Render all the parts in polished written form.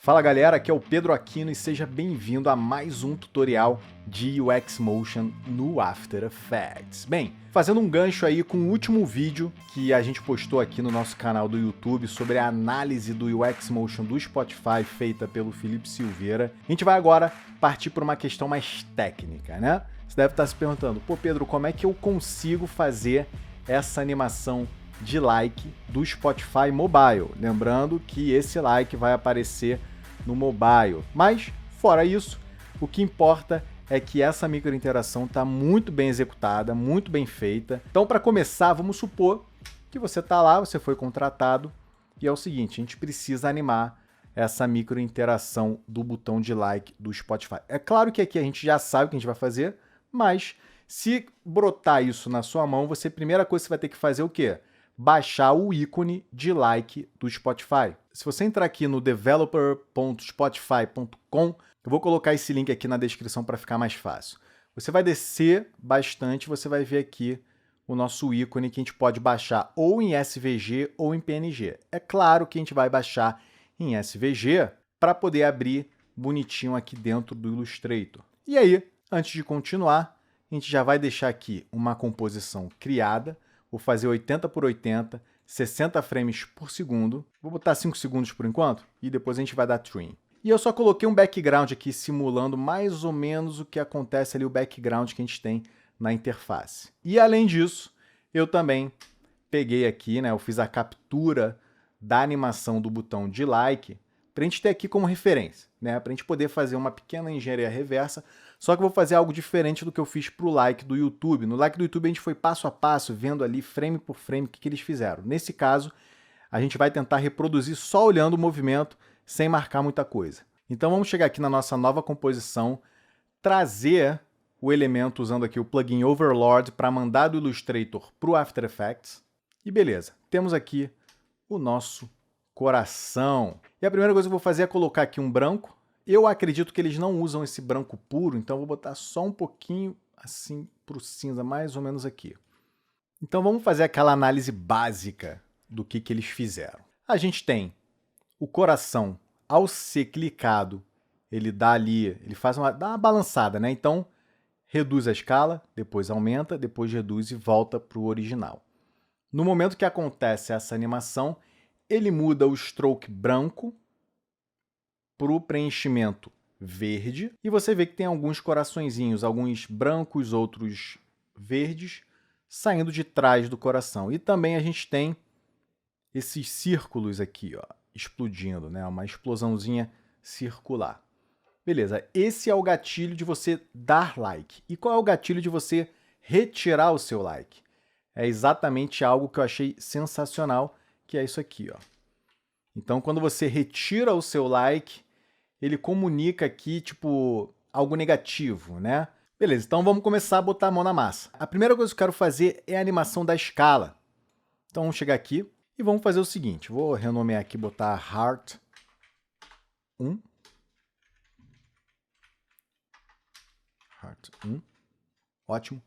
Fala galera, aqui é o Pedro Aquino e seja bem-vindo a mais um tutorial de UX Motion no After Effects. Bem, fazendo um gancho aí com o último vídeo que a gente postou aqui no nosso canal do YouTube sobre a análise do UX Motion do Spotify feita pelo Felipe Silveira, a gente vai agora partir para uma questão mais técnica, né? Você deve estar se perguntando, pô Pedro, como é que eu consigo fazer essa animação de like do Spotify Mobile? Lembrando que esse like vai aparecer no mobile. Mas, fora isso, o que importa é que essa microinteração está muito bem executada, muito bem feita. Então, para começar, vamos supor que você está lá, você foi contratado, e é o seguinte, a gente precisa animar essa microinteração do botão de like do Spotify. É claro que aqui a gente já sabe o que a gente vai fazer, mas se brotar isso na sua mão, a primeira coisa que você vai ter que fazer é o quê? Baixar o ícone de like do Spotify. Se você entrar aqui no developer.spotify.com, eu vou colocar esse link aqui na descrição para ficar mais fácil. Você vai descer bastante, você vai ver aqui o nosso ícone que a gente pode baixar ou em SVG ou em PNG. É claro que a gente vai baixar em SVG para poder abrir bonitinho aqui dentro do Illustrator. E aí, antes de continuar, a gente já vai deixar aqui uma composição criada. Vou fazer 80 por 80, 60 frames por segundo. Vou botar 5 segundos por enquanto e depois a gente vai dar trim. E eu só coloquei um background aqui simulando mais ou menos o que acontece ali, o background que a gente tem na interface. E além disso, eu também peguei aqui, né, eu fiz a captura da animação do botão de like para a gente ter aqui como referência, né, para a gente poder fazer uma pequena engenharia reversa. Só que eu vou fazer algo diferente do que eu fiz para o like do YouTube. No like do YouTube a gente foi passo a passo, vendo ali frame por frame o que eles fizeram. Nesse caso, a gente vai tentar reproduzir só olhando o movimento, sem marcar muita coisa. Então vamos chegar aqui na nossa nova composição, trazer o elemento usando aqui o plugin Overlord para mandar do Illustrator para o After Effects. E beleza, temos aqui o nosso coração. E a primeira coisa que eu vou fazer é colocar aqui um branco. Eu acredito que eles não usam esse branco puro, então eu vou botar só um pouquinho assim para o cinza, mais ou menos aqui. Então vamos fazer aquela análise básica do que eles fizeram. A gente tem o coração, ao ser clicado, ele dá ali, ele dá uma balançada, né? Então reduz a escala, depois aumenta, depois reduz e volta para o original. No momento que acontece essa animação, ele muda o stroke branco para o preenchimento verde, e você vê que tem alguns coraçõezinhos, alguns brancos, outros verdes, saindo de trás do coração. E também a gente tem esses círculos aqui, ó, explodindo, né? Uma explosãozinha circular. Beleza, esse é o gatilho de você dar like. E qual é o gatilho de você retirar o seu like? É exatamente algo que eu achei sensacional, que é isso aqui, ó. Então, quando você retira o seu like, ele comunica aqui, tipo, algo negativo, né? Beleza, então vamos começar a botar a mão na massa. A primeira coisa que eu quero fazer é a animação da escala. Então, vamos chegar aqui e vamos fazer o seguinte. Vou renomear aqui, botar Heart 1. Heart 1. Ótimo.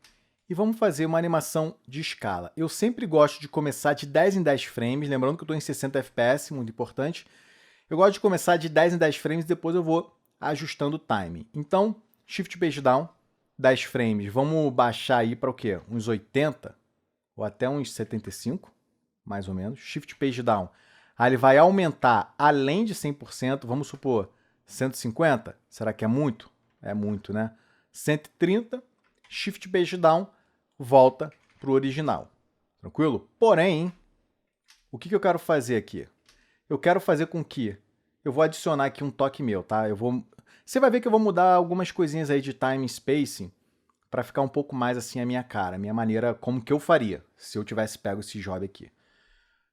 E vamos fazer uma animação de escala. Eu sempre gosto de começar de 10 em 10 frames, lembrando que eu estou em 60 FPS, muito importante. Eu gosto de começar de 10 em 10 frames, depois eu vou ajustando o timing. Então, Shift Page Down, 10 frames. Vamos baixar aí para o quê? Uns 80 ou até uns 75, mais ou menos. Shift Page Down. Aí ele vai aumentar além de 100%, vamos supor 150. Será que é muito? É muito, né? 130, Shift Page Down, volta para o original. Tranquilo? Porém, o que eu quero fazer aqui? Eu quero fazer com que eu vou adicionar aqui um toque meu, tá? Você vai ver que eu vou mudar algumas coisinhas aí de time e spacing para ficar um pouco mais assim a minha cara, a minha maneira, como que eu faria se eu tivesse pego esse job aqui.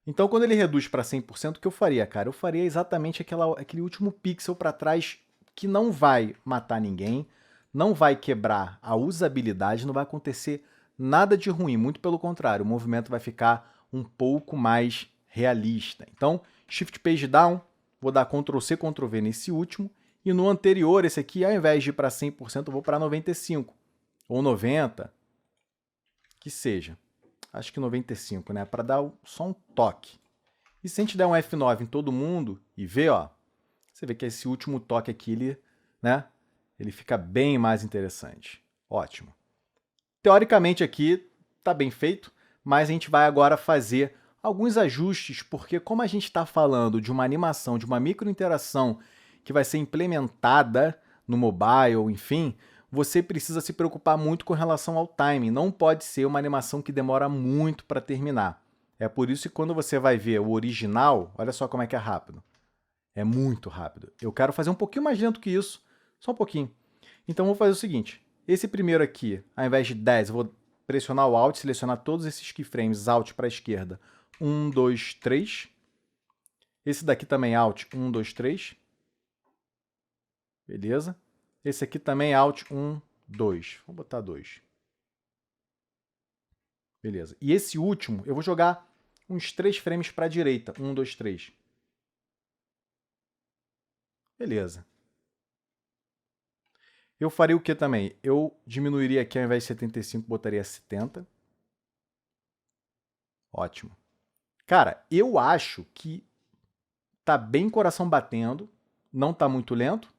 Então, quando ele reduz para 100%, o que eu faria, cara? Eu faria exatamente aquele último pixel para trás que não vai matar ninguém, não vai quebrar a usabilidade, não vai acontecer nada de ruim, muito pelo contrário, o movimento vai ficar um pouco mais realista. Então, Shift Page Down, vou dar Ctrl C, Ctrl V nesse último, e no anterior, esse aqui, ao invés de ir para 100%, eu vou para 95%, ou 90%, que seja. Acho que 95, né? Para dar só um toque. E se a gente der um F9 em todo mundo e ver, ó, Você vê que esse último toque aqui, ele fica bem mais interessante. Ótimo. Teoricamente aqui está bem feito, mas a gente vai agora fazer alguns ajustes, porque como a gente está falando de uma animação, de uma microinteração que vai ser implementada no mobile, enfim, você precisa se preocupar muito com relação ao timing. Não pode ser uma animação que demora muito para terminar. É por isso que quando você vai ver o original, olha só como é que é rápido. É muito rápido. Eu quero fazer um pouquinho mais lento que isso, só um pouquinho. Então, vou fazer o seguinte. Esse primeiro aqui, ao invés de 10, eu vou pressionar o Alt, selecionar todos esses keyframes, Alt para a esquerda. 1, 2, 3. Esse daqui também Alt, 1, 2, 3. Beleza. Esse aqui também Alt, 1, 2. Vou botar 2. Beleza. E esse último, eu vou jogar uns 3 frames para a direita. 1, 2, 3. Beleza. Eu faria o que também? Eu diminuiria aqui, ao invés de 75, botaria 70. Ótimo. Cara, eu acho que tá bem coração batendo, não tá muito lento,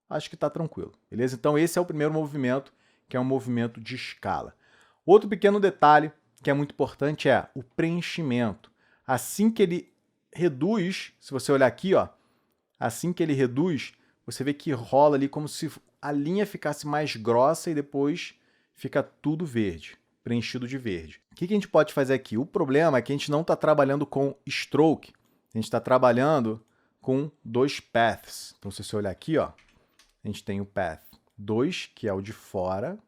acho que tá tranquilo, beleza? Então esse é o primeiro movimento, que é um movimento de escala. Outro pequeno detalhe que é muito importante é o preenchimento. Assim que ele reduz, se você olhar aqui, ó, assim que ele reduz, você vê que rola ali como se a linha ficasse mais grossa e depois fica tudo verde, preenchido de verde. O que a gente pode fazer aqui? O problema é que a gente não está trabalhando com stroke, a gente está trabalhando com 2 paths. Então, se você olhar aqui, ó, a gente tem o path 2, que é o de fora,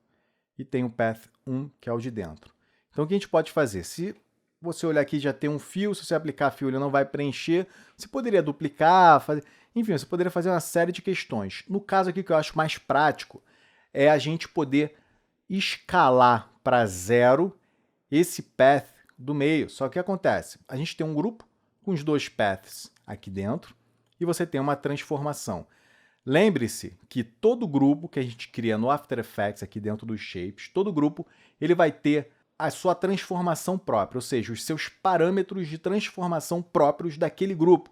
e tem o path 1, que é o de dentro. Então, o que a gente pode fazer? Se você olhar aqui, já tem um fio, se você aplicar fio, ele não vai preencher. Você poderia duplicar, fazer... Enfim, você poderia fazer uma série de questões. No caso aqui, que eu acho mais prático, é a gente poder escalar para 0 esse path do meio. Só que o que acontece? A gente tem um grupo com os 2 paths aqui dentro e você tem uma transformação. Lembre-se que todo grupo que a gente cria no After Effects, aqui dentro dos shapes, todo grupo ele vai ter a sua transformação própria, ou seja, os seus parâmetros de transformação próprios daquele grupo.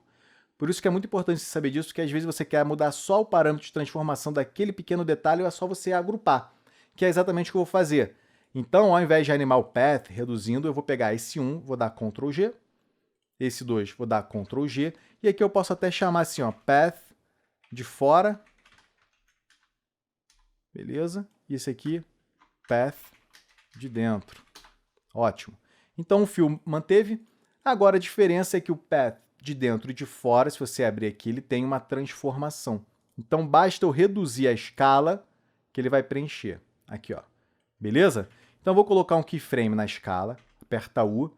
Por isso que é muito importante você saber disso, que às vezes você quer mudar só o parâmetro de transformação daquele pequeno detalhe, ou é só você agrupar, que é exatamente o que eu vou fazer. Então, ao invés de animar o path, reduzindo, eu vou pegar esse 1, vou dar Ctrl G, esse 2, vou dar Ctrl G, e aqui eu posso até chamar assim, ó, path de fora, beleza? E esse aqui, path de dentro. Ótimo. Então o fio manteve. Agora a diferença é que o path de dentro e de fora, se você abrir aqui, ele tem uma transformação. Então basta eu reduzir a escala que ele vai preencher. Aqui, ó. Beleza? Então eu vou colocar um keyframe na escala, aperta U,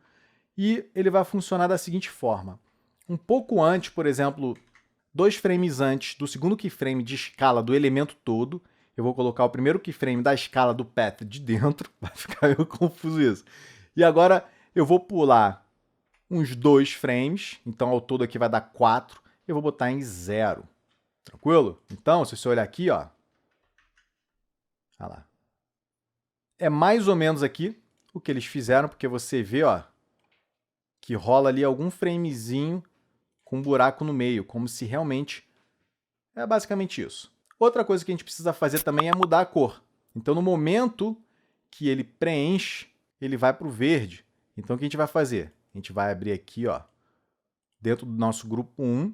e ele vai funcionar da seguinte forma. Um pouco antes, por exemplo, 2 frames antes do segundo keyframe de escala do elemento todo, eu vou colocar o primeiro keyframe da escala do path de dentro, vai ficar meio confuso isso. E agora eu vou pular uns 2 frames, então ao todo aqui vai dar 4, eu vou botar em 0. Tranquilo? Então, se você olhar aqui, ó, olha lá. É mais ou menos aqui o que eles fizeram, porque você vê, ó, que rola ali algum framezinho com um buraco no meio, como se realmente... É basicamente isso. Outra coisa que a gente precisa fazer também é mudar a cor. Então, no momento que ele preenche, ele vai para o verde. Então, o que a gente vai fazer? A gente vai abrir aqui, ó, dentro do nosso grupo 1,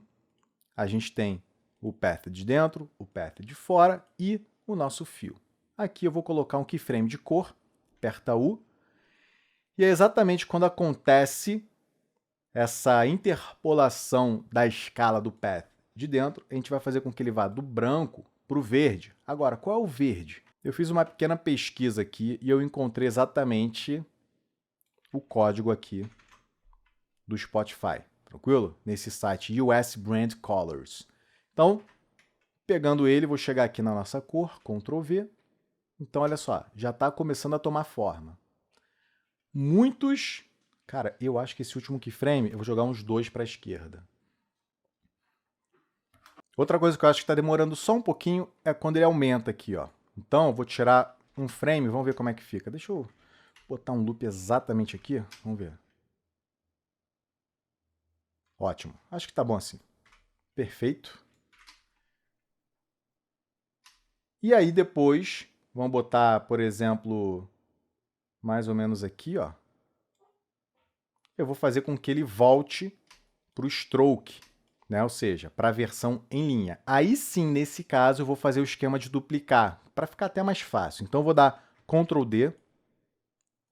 a gente tem o path de dentro, o path de fora e o nosso fio. Aqui eu vou colocar um keyframe de cor, aperta U, e é exatamente quando acontece essa interpolação da escala do path de dentro, a gente vai fazer com que ele vá do branco para o verde. Agora, qual é o verde? Eu fiz uma pequena pesquisa aqui e eu encontrei exatamente o código aqui do Spotify, tranquilo? Nesse site US Brand Colors. Então, pegando ele, vou chegar aqui na nossa cor, Ctrl V. Então, olha só, já está começando a tomar forma. Muitos... Cara, eu acho que esse último keyframe, eu vou jogar uns 2 para a esquerda. Outra coisa que eu acho que está demorando só um pouquinho é quando ele aumenta aqui, ó. Então, eu vou tirar um frame, vamos ver como é que fica. Deixa eu botar um loop exatamente aqui, vamos ver. Ótimo, acho que tá bom assim. Perfeito. E aí depois, vamos botar, por exemplo, mais ou menos aqui, ó. Eu vou fazer com que ele volte para o stroke, né? Ou seja, para a versão em linha. Aí sim, nesse caso, eu vou fazer o esquema de duplicar, para ficar até mais fácil. Então, eu vou dar Ctrl D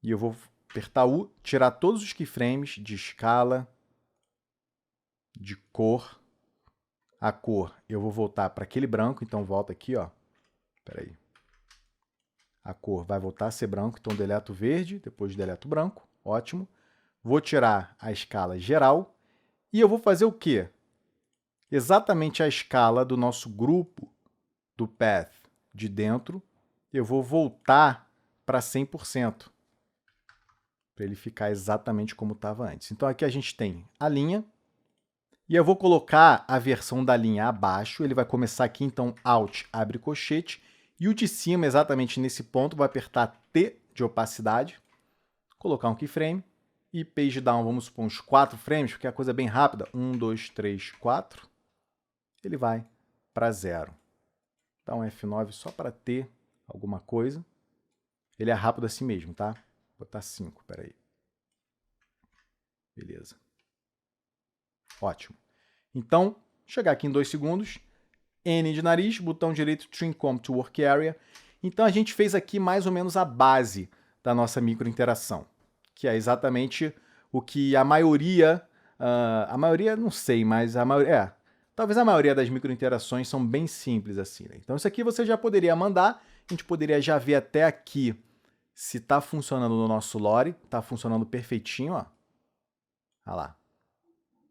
e eu vou apertar U, tirar todos os keyframes de escala, de cor. A cor, eu vou voltar para aquele branco, então volta aqui, ó. Espera aí. A cor vai voltar a ser branco, então deleto verde, depois deleto branco, ótimo. Vou tirar a escala geral e eu vou fazer o quê? Exatamente a escala do nosso grupo do path de dentro, eu vou voltar para 100%, para ele ficar exatamente como estava antes. Então aqui a gente tem a linha, e eu vou colocar a versão da linha abaixo, ele vai começar aqui, então Alt, abre colchete, e o de cima, exatamente nesse ponto, vai apertar T de opacidade, colocar um keyframe, e page down, vamos supor, uns 4 frames, porque é a coisa bem rápida, 1, 2, 3, 4, ele vai para 0. Dá um F9 só para ter alguma coisa. Ele é rápido assim mesmo, tá? Vou botar 5, peraí. Beleza. Ótimo. Então, chegar aqui em 2 segundos, N de nariz, botão direito, Trim Comb to Work Area. Então, a gente fez aqui mais ou menos a base da nossa microinteração, que é exatamente o que a maioria não sei, mas a maioria, talvez a maioria das microinterações são bem simples assim, né? Então, isso aqui você já poderia mandar, a gente poderia já ver até aqui se está funcionando no nosso lore, está funcionando perfeitinho, ó. Olha lá,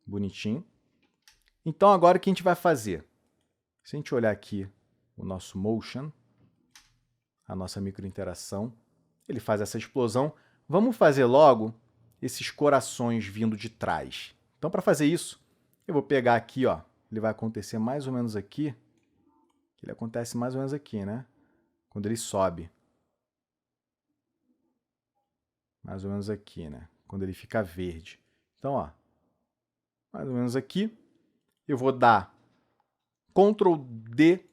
bonitinho. Então, agora o que a gente vai fazer? Se a gente olhar aqui o nosso motion, a nossa microinteração, ele faz essa explosão. Vamos fazer logo esses corações vindo de trás. Então, para fazer isso, eu vou pegar aqui, ó, ele vai acontecer mais ou menos aqui. Ele acontece mais ou menos aqui, né? Quando ele sobe. Mais ou menos aqui, né? Quando ele fica verde. Então, ó, mais ou menos aqui. Eu vou dar Ctrl D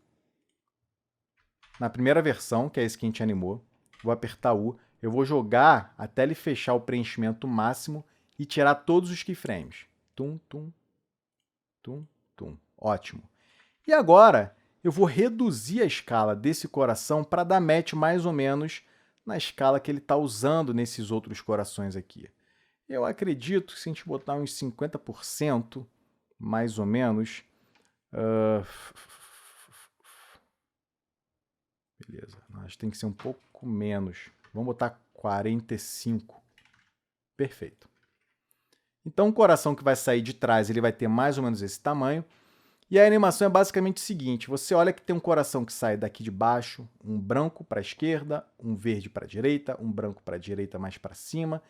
na primeira versão, que é esse que a gente animou. Vou apertar U. Eu vou jogar até ele fechar o preenchimento máximo e tirar todos os keyframes. Tum, tum, tum, tum. Ótimo. E agora eu vou reduzir a escala desse coração para dar match mais ou menos na escala que ele está usando nesses outros corações aqui. Eu acredito que se a gente botar uns 50%, mais ou menos... Beleza, acho que tem que ser um pouco menos. Vamos botar 45. Perfeito. Então, o coração que vai sair de trás ele vai ter mais ou menos esse tamanho. E a animação é basicamente o seguinte. Você olha que tem um coração que sai daqui de baixo, um branco para a esquerda, um verde para a direita, um branco para a direita mais para cima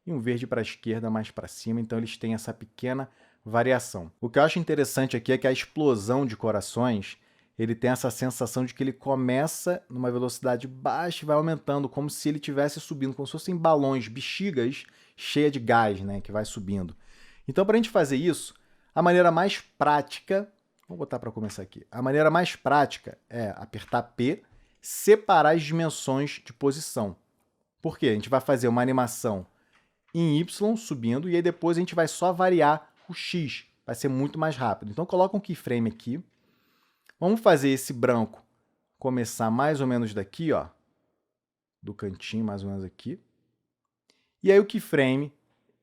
e um verde para a esquerda mais para cima. Então, eles têm essa pequena variação. O que eu acho interessante aqui é que a explosão de corações ele tem essa sensação de que ele começa numa velocidade baixa e vai aumentando, como se ele estivesse subindo, como se fossem balões, bexigas cheias de gás, né, que vai subindo. Então, para a gente fazer isso, a maneira mais prática, vou botar para começar aqui, a maneira mais prática é apertar P, separar as dimensões de posição. Por quê? A gente vai fazer uma animação em Y subindo e aí depois a gente vai só variar o X, vai ser muito mais rápido. Então, coloca um keyframe aqui. Vamos fazer esse branco começar mais ou menos daqui, ó, do cantinho, mais ou menos aqui. E aí o keyframe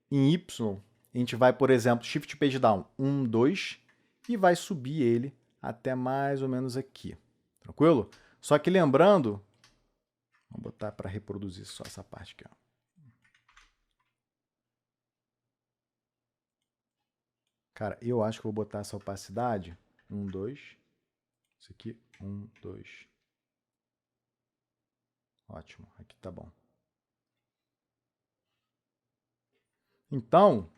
em Y, a gente vai, por exemplo, Shift Page Down 1, 2, e vai subir ele até mais ou menos aqui. Tranquilo? Só que lembrando, vamos botar para reproduzir só essa parte aqui, ó. Cara, eu acho que vou botar essa opacidade 1, 2. Isso aqui, 1, 2. Ótimo, aqui tá bom. Então,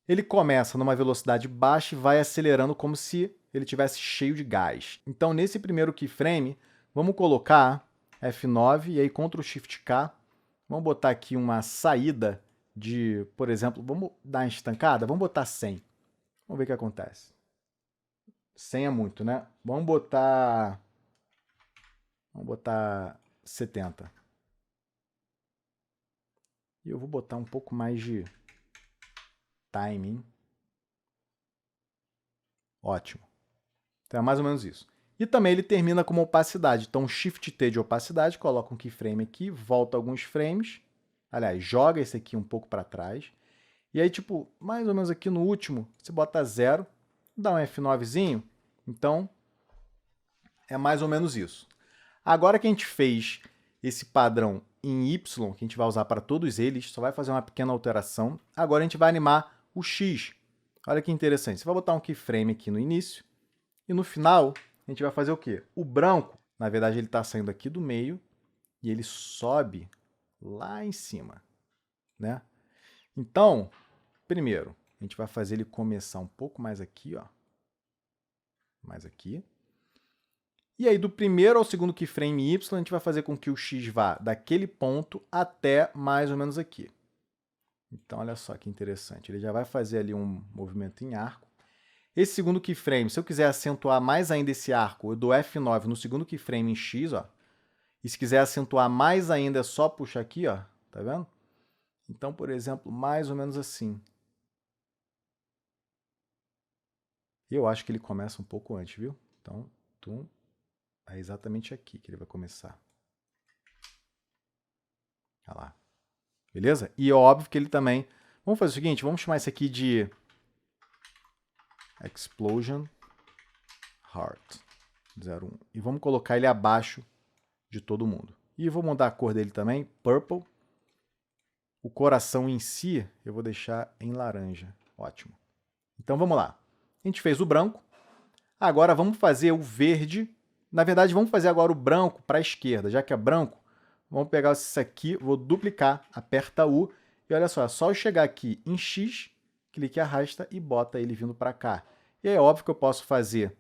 ele começa numa velocidade baixa e vai acelerando como se ele tivesse cheio de gás. Então, nesse primeiro keyframe, vamos colocar F9 e aí Ctrl Shift K. Vamos botar aqui uma saída de, por exemplo, vamos dar uma estancada? Vamos botar 100. Vamos ver o que acontece. 100 é muito, né? Vamos botar Vamos botar 70. E eu vou botar um pouco mais de timing. Ótimo. Então é mais ou menos isso. E também ele termina como opacidade. Então, Shift T de opacidade, coloca um keyframe aqui, volta alguns frames. Aliás, joga esse aqui um pouco para trás. E aí, tipo, mais ou menos aqui no último, você bota 0, dá um F9zinho. Então, é mais ou menos isso. Agora que a gente fez esse padrão em Y, que a gente vai usar para todos eles, só vai fazer uma pequena alteração. Agora a gente vai animar o X. Olha que interessante. Você vai botar um keyframe aqui no início. E no final, a gente vai fazer o quê? O branco, na verdade, ele está saindo aqui do meio e ele sobe lá em cima, né? Então, primeiro, a gente vai fazer ele começar um pouco mais aqui, ó. Mais aqui. E aí, do primeiro ao segundo keyframe Y, a gente vai fazer com que o X vá daquele ponto até mais ou menos aqui. Então, olha só que interessante. Ele já vai fazer ali um movimento em arco. Esse segundo keyframe, se eu quiser acentuar mais ainda esse arco, eu dou F9 no segundo keyframe em X, ó. E se quiser acentuar mais ainda, é só puxar aqui, ó. Tá vendo? Então, por exemplo, mais ou menos assim. Eu acho que ele começa um pouco antes, viu? Então, tum, é exatamente aqui que ele vai começar. Olha lá. Beleza? E é óbvio que ele também... Vamos fazer o seguinte, vamos chamar isso aqui de Explosion Heart 01. E vamos colocar ele abaixo de todo mundo. E vou mudar a cor dele também, Purple. O coração em si, eu vou deixar em laranja. Ótimo. Então vamos lá. A gente fez o branco. Agora vamos fazer o verde. Na verdade, vamos fazer agora o branco para a esquerda. Já que é branco, vamos pegar isso aqui, vou duplicar, aperta U. E olha só, é só eu chegar aqui em X, clique e arrasta e bota ele vindo para cá. E é óbvio que eu posso fazer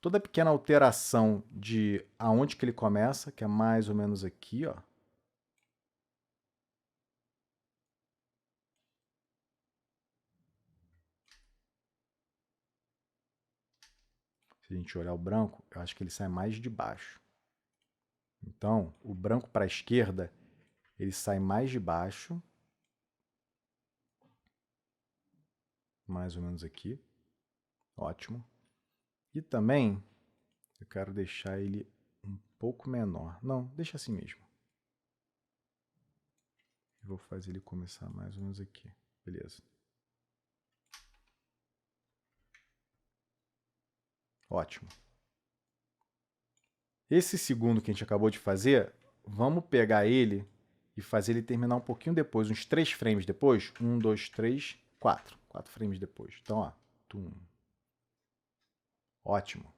toda pequena alteração de aonde que ele começa, que é mais ou menos aqui, ó. Se a gente olhar o branco, eu acho que ele sai mais de baixo. Então, o branco para a esquerda, ele sai mais de baixo. Mais ou menos aqui. Ótimo. E também, eu quero deixar ele um pouco menor. Não, deixa assim mesmo. Vou fazer ele começar mais ou menos aqui. Beleza. Ótimo. Esse segundo que a gente acabou de fazer, vamos pegar ele e fazer ele terminar um pouquinho depois, uns 3 frames depois. 1, 2, 3, 4. 4 frames depois. Então, ó. Tum. Ótimo.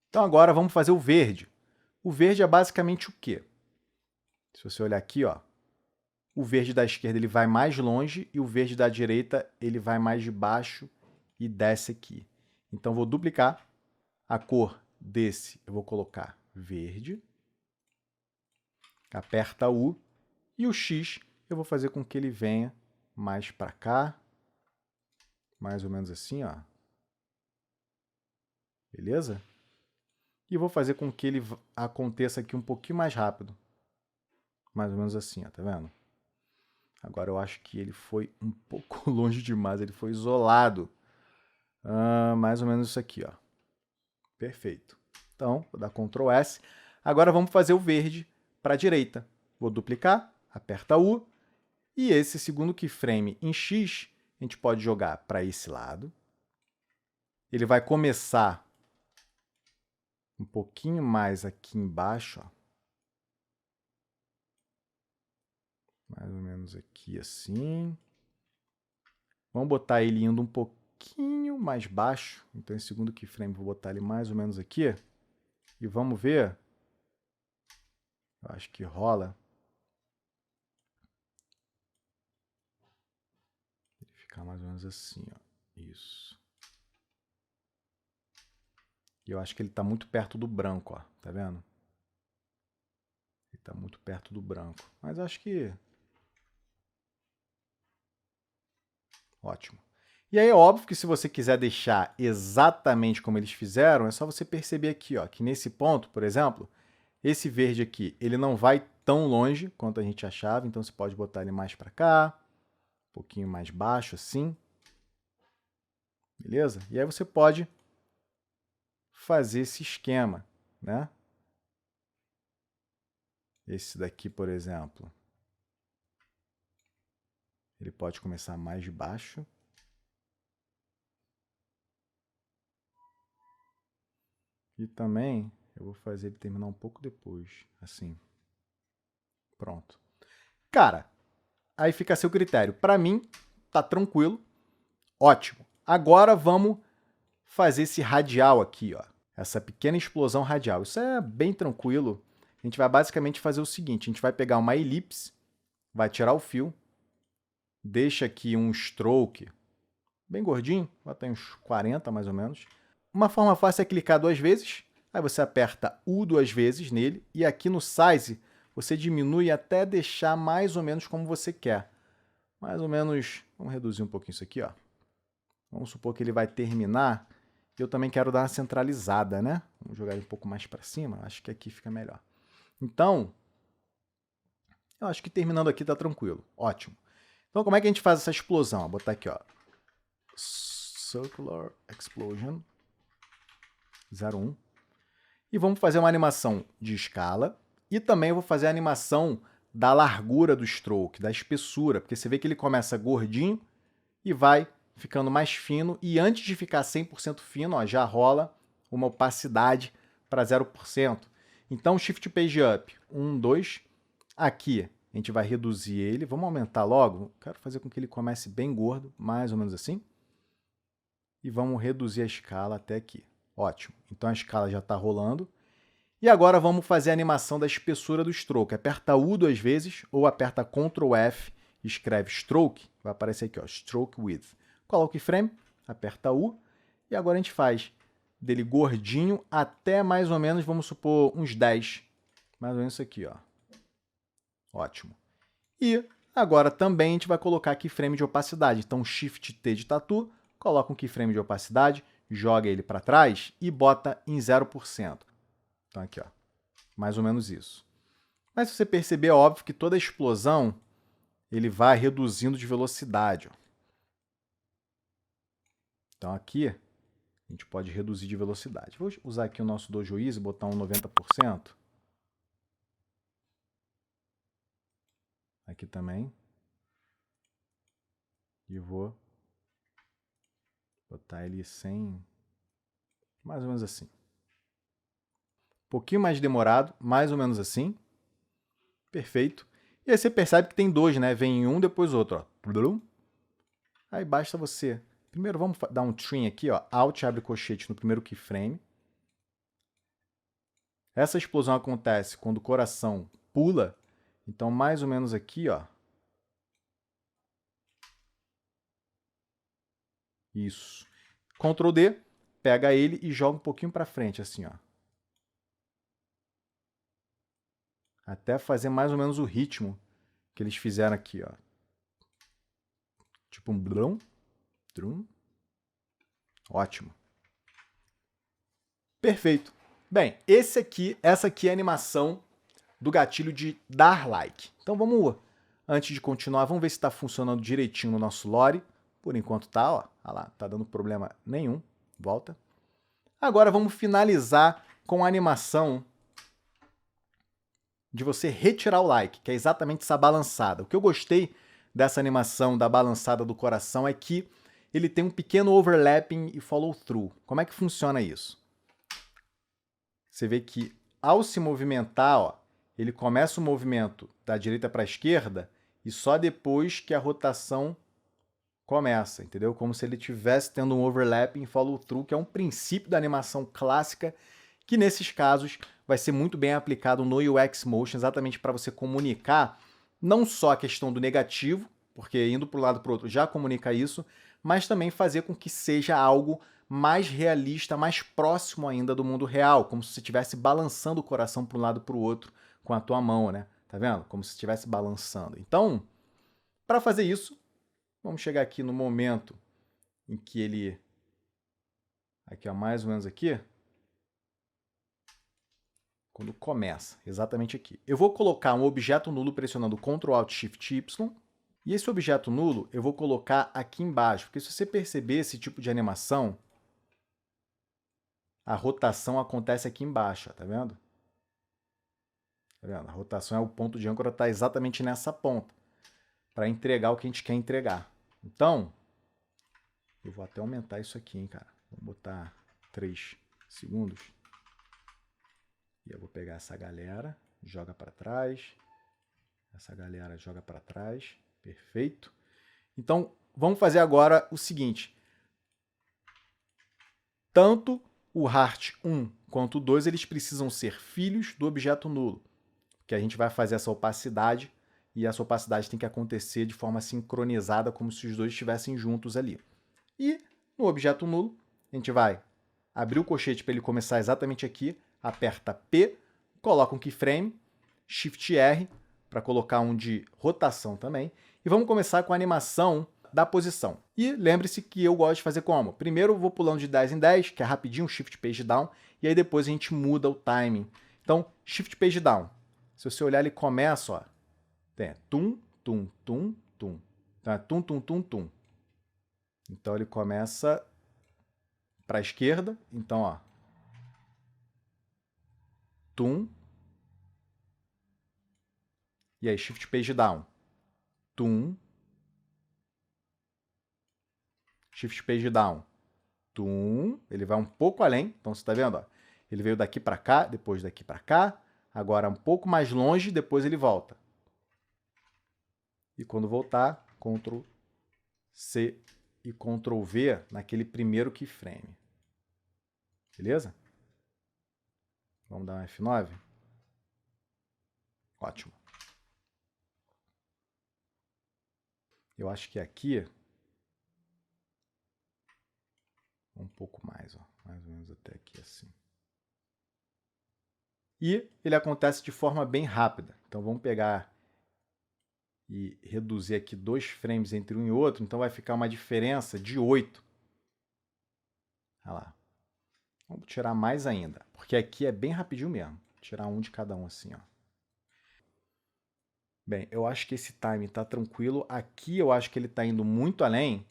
Então agora vamos fazer o verde. O verde é basicamente o quê? Se você olhar aqui, ó, o verde da esquerda ele vai mais longe e o verde da direita ele vai mais de baixo e desce aqui. Então, vou duplicar a cor desse, eu vou colocar verde, aperta U, e o X eu vou fazer com que ele venha mais para cá, mais ou menos assim, ó. Beleza? E vou fazer com que ele aconteça aqui um pouquinho mais rápido. Mais ou menos assim, ó, tá vendo? Agora eu acho que ele foi um pouco longe demais, ele foi isolado. Mais ou menos isso aqui, ó. Perfeito. Então, vou dar Ctrl S. Agora vamos fazer o verde para a direita. Vou duplicar, aperta U. E esse segundo keyframe em X, a gente pode jogar para esse lado. Ele vai começar um pouquinho mais aqui embaixo, ó. Mais ou menos aqui assim. Vamos botar ele indo um pouquinho mais baixo. Então, esse segundo keyframe, vou botar ele mais ou menos aqui. E vamos ver. Eu acho que rola. Ele ficar mais ou menos assim, ó. Isso. E eu acho que ele está muito perto do branco, ó. Tá vendo? Ele está muito perto do branco. Mas acho que... Ótimo. E aí é óbvio que se você quiser deixar exatamente como eles fizeram, é só você perceber aqui, ó, que nesse ponto, por exemplo, esse verde aqui, ele não vai tão longe quanto a gente achava, então você pode botar ele mais para cá, um pouquinho mais baixo assim. Beleza? E aí você pode fazer esse esquema, né? Esse daqui, por exemplo, ele pode começar mais de baixo. E também eu vou fazer ele terminar um pouco depois, assim. Pronto. Cara, aí fica a seu critério. Para mim, tá tranquilo. Ótimo. Agora vamos fazer esse radial aqui, ó. Essa pequena explosão radial. Isso é bem tranquilo. A gente vai basicamente fazer o seguinte. A gente vai pegar uma elipse, vai tirar o fio, deixa aqui um stroke bem gordinho, bota aí uns 40 mais ou menos. Uma forma fácil é clicar 2 vezes, aí você aperta U 2 vezes nele, e aqui no Size você diminui até deixar mais ou menos como você quer. Mais ou menos, vamos reduzir um pouquinho isso aqui, ó. Vamos supor que ele vai terminar, e eu também quero dar uma centralizada, né? Vamos jogar ele um pouco mais para cima, acho que aqui fica melhor. Então, eu acho que terminando aqui tá tranquilo, ótimo. Então como é que a gente faz essa explosão? Vou botar aqui, ó. Circular Explosion 01. E vamos fazer uma animação de escala e também vou fazer a animação da largura do stroke, da espessura, porque você vê que ele começa gordinho e vai ficando mais fino, e antes de ficar 100% fino, ó, já rola uma opacidade para 0%. Então, Shift Page Up, 1, 2, aqui a gente vai reduzir ele, vamos aumentar logo, quero fazer com que ele comece bem gordo, mais ou menos assim, e vamos reduzir a escala até aqui. Ótimo, então a escala já está rolando. E agora vamos fazer a animação da espessura do stroke. Aperta U 2 vezes ou aperta Ctrl F e escreve stroke. Vai aparecer aqui, ó, stroke width. Coloca o keyframe, aperta U e agora a gente faz dele gordinho até mais ou menos, vamos supor, uns 10. Mais ou menos isso aqui, ó. Ótimo. E agora também a gente vai colocar keyframe de opacidade. Então Shift T de tatu, coloca um keyframe de opacidade, joga ele para trás e bota em 0%. Então aqui, ó, mais ou menos isso. Mas se você perceber, é óbvio que toda explosão ele vai reduzindo de velocidade. Ó. Então aqui a gente pode reduzir de velocidade. Vou usar aqui o nosso Dojo Easy e botar um 90%. Aqui também. E vou botar ele sem... mais ou menos assim. Um pouquinho mais demorado, mais ou menos assim. Perfeito. E aí você percebe que tem dois, né? Vem um, depois outro. Ó. Aí basta você... Primeiro vamos dar um trim aqui, ó. Alt abre colchete no primeiro keyframe. Essa explosão acontece quando o coração pula. Então, mais ou menos aqui, ó. Isso. Ctrl D, pega ele e joga um pouquinho para frente, assim, ó. Até fazer mais ou menos o ritmo que eles fizeram aqui, ó. Tipo um blum, trum. Ótimo. Perfeito. Bem, essa aqui é a animação do gatilho de dar like. Então vamos, antes de continuar, vamos ver se está funcionando direitinho no nosso lore. Por enquanto tá, ó. Olha lá, tá dando problema nenhum. Volta. Agora vamos finalizar com a animação de você retirar o like, que é exatamente essa balançada. O que eu gostei dessa animação da balançada do coração é que ele tem um pequeno overlapping e follow-through. Como é que funciona isso? Você vê que ao se movimentar, ó, ele começa o movimento da direita para a esquerda e só depois que a rotação começa, entendeu? Como se ele estivesse tendo um overlapping e follow-through, que é um princípio da animação clássica, que nesses casos vai ser muito bem aplicado no UX Motion, exatamente para você comunicar não só a questão do negativo, porque indo para um lado para o outro já comunica isso, mas também fazer com que seja algo mais realista, mais próximo ainda do mundo real, como se você estivesse balançando o coração para um lado para o outro com a tua mão, né? Tá vendo? Como se estivesse balançando. Então, para fazer isso, vamos chegar aqui no momento em que ele... Aqui, ó, mais ou menos aqui. Quando começa, exatamente aqui. Eu vou colocar um objeto nulo pressionando Ctrl Alt Shift Y. E esse objeto nulo eu vou colocar aqui embaixo. Porque se você perceber esse tipo de animação, a rotação acontece aqui embaixo, ó, tá vendo? Tá vendo? A rotação é o ponto de âncora, está exatamente nessa ponta, para entregar o que a gente quer entregar. Então, eu vou até aumentar isso aqui, hein, cara. Vou botar 3 segundos. E eu vou pegar essa galera, joga para trás. Essa galera joga para trás. Perfeito. Então, vamos fazer agora o seguinte. Tanto o Heart 1 quanto o 2, eles precisam ser filhos do objeto nulo. Que a gente vai fazer essa opacidade, e essa opacidade tem que acontecer de forma sincronizada, como se os dois estivessem juntos ali. E no objeto nulo, a gente vai abrir o colchete para ele começar exatamente aqui, aperta P, coloca um keyframe, Shift R, para colocar um de rotação também, e vamos começar com a animação da posição. E lembre-se que eu gosto de fazer como? Primeiro eu vou pulando de 10 em 10, que é rapidinho, Shift Page Down, e aí depois a gente muda o timing. Então, Shift Page Down. Se você olhar, ele começa, ó, tem tum, tum, tum, tum. Tá? Tum, tum, tum, tum. Então, ele começa para a esquerda. Então, ó, tum. E aí, Shift Page Down. Tum. Shift Page Down. Tum. Ele vai um pouco além. Então, você está vendo? Ó? Ele veio daqui para cá, depois daqui para cá. Agora, um pouco mais longe, depois ele volta. E quando voltar, Ctrl C e Ctrl V naquele primeiro keyframe. Beleza? Vamos dar um F9? Ótimo. Eu acho que aqui... um pouco mais, ó, mais ou menos até aqui assim. E ele acontece de forma bem rápida. Então vamos pegar e reduzir aqui 2 frames entre um e outro, então vai ficar uma diferença de 8. Olha lá. Vamos tirar mais ainda, porque aqui é bem rapidinho mesmo. Vou tirar um de cada um assim, ó. Bem, eu acho que esse time está tranquilo. Aqui eu acho que ele está indo muito além.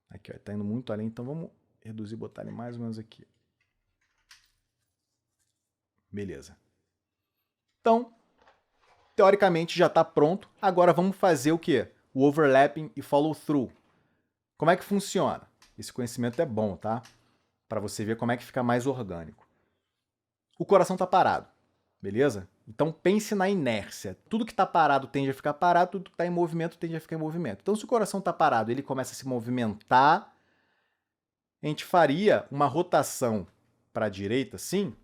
Aqui, ó, está indo muito além, então vamos reduzir e botar ele mais ou menos aqui. Beleza. Então, teoricamente já está pronto. Agora vamos fazer o quê? O overlapping e follow through. Como é que funciona? Esse conhecimento é bom, tá? Para você ver como é que fica mais orgânico. O coração está parado, beleza? Então pense na inércia. Tudo que está parado tende a ficar parado, tudo que está em movimento tende a ficar em movimento. Então se o coração está parado e ele começa a se movimentar, a gente faria uma rotação para a direita, assim,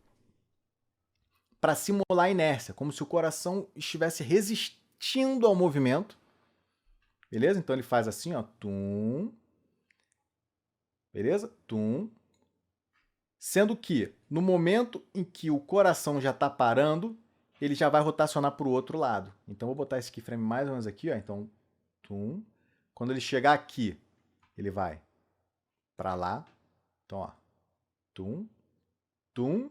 para simular a inércia, como se o coração estivesse resistindo ao movimento. Beleza? Então ele faz assim, ó, tum. Beleza? Tum. Sendo que, no momento em que o coração já está parando, ele já vai rotacionar para o outro lado. Então, vou botar esse keyframe mais ou menos aqui, ó. Então, tum. Quando ele chegar aqui, ele vai para lá. Então, ó, tum, tum.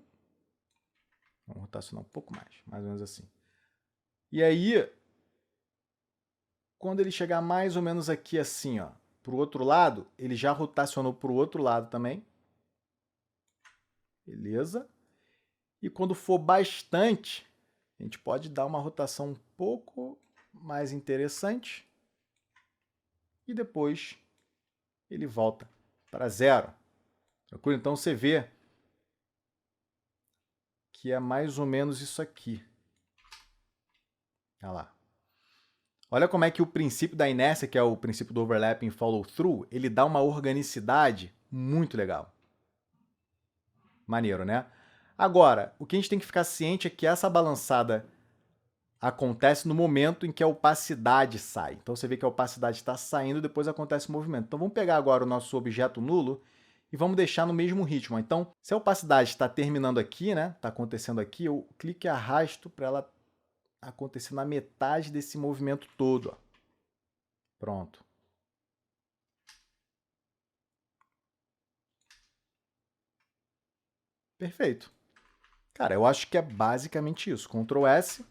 Vamos rotacionar um pouco mais ou menos assim. E aí, quando ele chegar mais ou menos aqui assim, ó, para o outro lado, ele já rotacionou para o outro lado também. Beleza? E quando for bastante, a gente pode dar uma rotação um pouco mais interessante. E depois ele volta para zero. Tranquilo? Então você vê que é mais ou menos isso aqui. Olha lá. Olha como é que o princípio da inércia, que é o princípio do overlapping follow through, ele dá uma organicidade muito legal. Maneiro, né? Agora, o que a gente tem que ficar ciente é que essa balançada acontece no momento em que a opacidade sai. Então você vê que a opacidade está saindo e depois acontece o movimento. Então vamos pegar agora o nosso objeto nulo e vamos deixar no mesmo ritmo. Então, se a opacidade está terminando aqui, né? Está acontecendo aqui, eu clico e arrasto para ela acontecer na metade desse movimento todo. Ó. Pronto. Perfeito. Cara, eu acho que é basicamente isso. Ctrl S.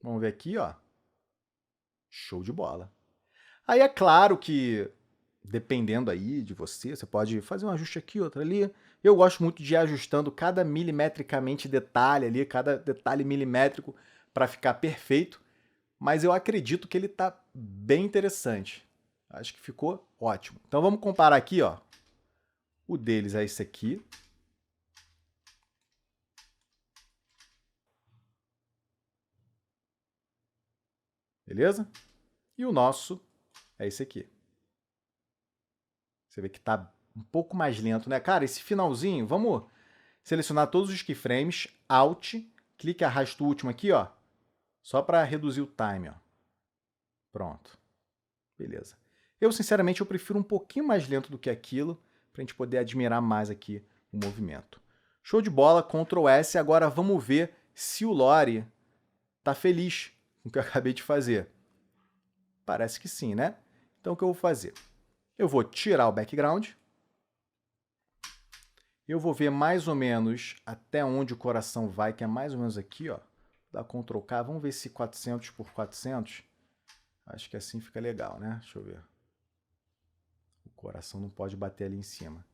Vamos ver aqui, ó. Show de bola. Aí é claro que, dependendo aí de você, você pode fazer um ajuste aqui, outro ali. Eu gosto muito de ir ajustando cada milimetricamente detalhe ali, cada detalhe milimétrico para ficar perfeito. Mas eu acredito que ele está bem interessante. Acho que ficou ótimo. Então vamos comparar aqui, ó. O deles é esse aqui. Beleza? E o nosso é esse aqui. Você vê que está um pouco mais lento, né? Cara, esse finalzinho, vamos selecionar todos os keyframes, Alt, clique e arrasta o último aqui, ó, só para reduzir o time, ó. Pronto. Beleza. Eu, sinceramente, eu prefiro um pouquinho mais lento do que aquilo, para a gente poder admirar mais aqui o movimento. Show de bola, Ctrl S. Agora vamos ver se o Lore está feliz com o que eu acabei de fazer. Parece que sim, né? Então, o que eu vou fazer? Eu vou tirar o background. Eu vou ver mais ou menos até onde o coração vai, que é mais ou menos aqui, ó. Dá Ctrl K. Vamos ver se 400 por 400. Acho que assim fica legal, né? Deixa eu ver. O coração não pode bater ali em cima.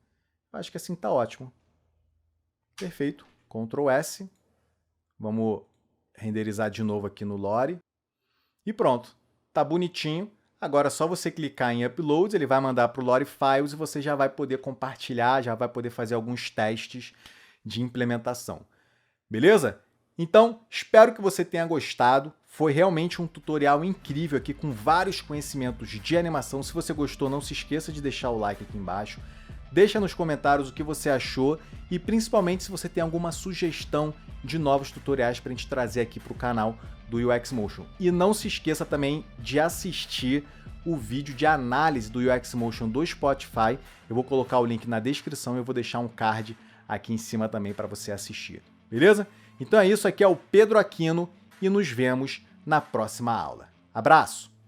Acho que assim tá ótimo. Perfeito. Ctrl S. Vamos renderizar de novo aqui no Lore. E pronto. Tá bonitinho. Agora é só você clicar em Uploads, ele vai mandar para o Lore Files e você já vai poder compartilhar, já vai poder fazer alguns testes de implementação. Beleza? Então, espero que você tenha gostado. Foi realmente um tutorial incrível aqui com vários conhecimentos de animação. Se você gostou, não se esqueça de deixar o like aqui embaixo. Deixa nos comentários o que você achou e principalmente se você tem alguma sugestão de novos tutoriais para a gente trazer aqui para o canal do UX Motion. E não se esqueça também de assistir o vídeo de análise do UX Motion do Spotify. Eu vou colocar o link na descrição e eu vou deixar um card aqui em cima também para você assistir. Beleza? Então é isso, aqui é o Pedro Aquino e nos vemos na próxima aula. Abraço!